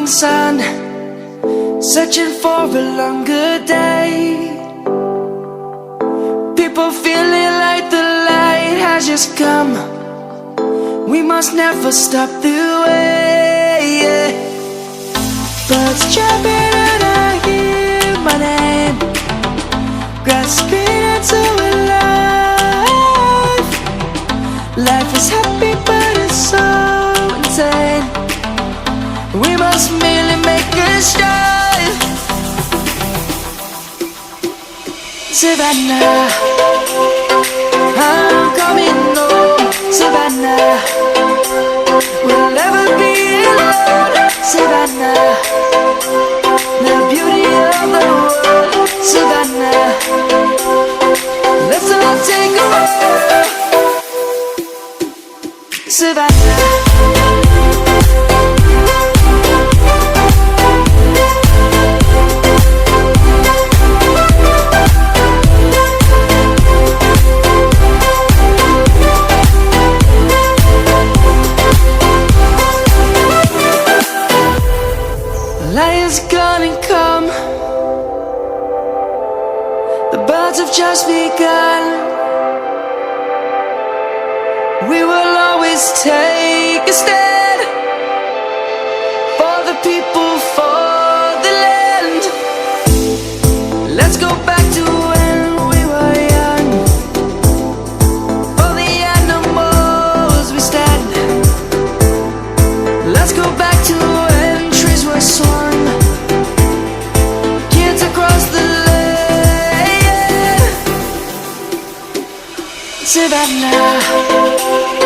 morning sun, searching for a longer day. People feeling like the light has just come. We must never stop the way. Birds chirping and I hear my name, grasping into a life. Life is happy but it's so insane. We must merely make a strive. Savannah, I'm coming home. Savannah, we'll never be alone. Savannah, the beauty of the world. Savannah, let's all take a walk. Savannah. Lion's gonna come. The birds have just begun. We will always take a stand for the people, for the land. Let's go back to when we were young. For the animals we stand. Let's go back to when trees were swung. Kids across the land. Savannah.